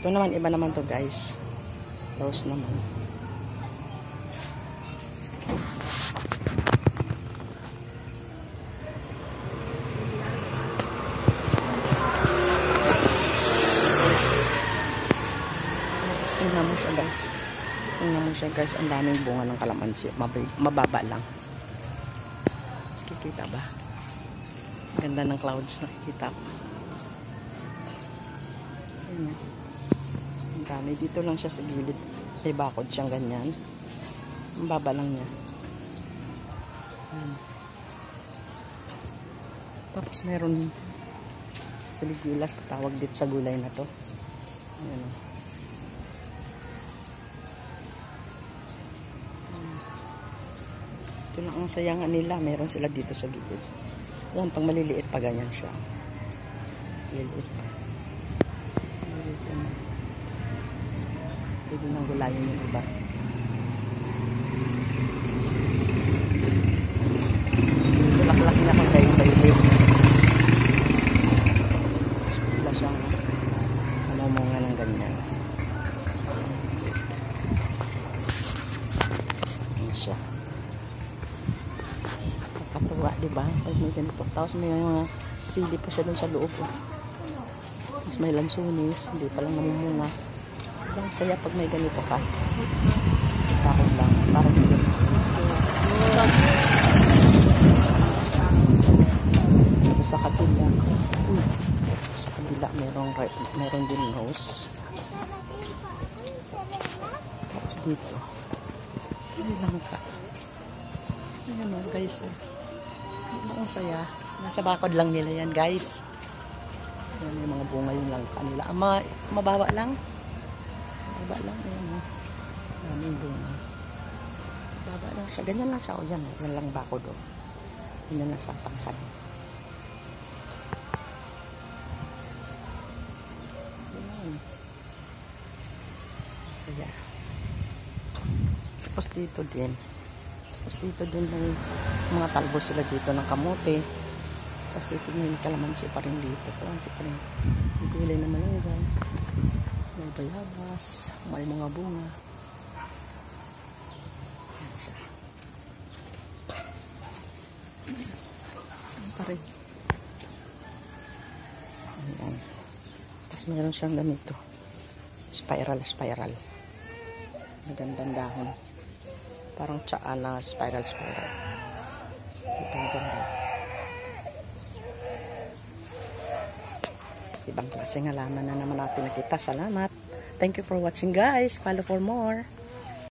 Ito naman, iba naman to guys. Rose naman. Tingnan mo siya guys. Tingnan mo siya guys. Ang daming bunga ng kalamansi. Mababa lang. Kikita ba? Ganda ng clouds nakikita ko. Ayan. Ang dami. Dito lang siya sa gilid. May bakod siyang ganyan. Ang baba lang niya. Ayan. Tapos meron saligulas. Patawag dito sa gulay na to. Ayan. Ito lang ang sayangan nila. Meron sila dito sa gilid. Yan, pang maliliit pa ganyan siya. Maliliit pa. Maliliit pa na. Pwede nang gulayin yung iba. Tulak-lak niya kung kayo-kayo. Tapos pula siyang namumunga ng ganyan. Yan siya. Katuwa, diba? Pag may ganito. Tapos may mga sili pa siya dun sa loob. Tapos may lansunis. Hindi pa lang namumunga. Ang saya pag may ganito ka. Takot lang. Parang ganito. Dito sa kabila. Sa kabila meron din rose. Tapos dito. Hindi lang ka. Ayan o guys. Ang saya. Nasa bakod lang nila yan guys. Ayan yung mga bunga yung lang kanila. Mababa lang. Mababa lang. Ayan o. Daming bunga. Mababa lang siya. Ganyan lang siya. O yan. Yan lang bakod o. Ganyan lang sa pangkad. Ayan. Saya. Tapos dito din. Tapos dito din may mga talbos sila dito ng kamote. Tapos dito may kalamansi pa rin dito. Kalamansi pa rin. May gulay na malunggay. May bayabas. May mga bunga. Ayan siya. Ayan pa rin. Ayan. Tapos meron siyang ganito. Spiral. Magandang dahon. Parang tsaa na spiral. Ito ang ganda. Ibang klaseng halaman na naman natin nakita. Salamat. Thank you for watching guys. Follow for more.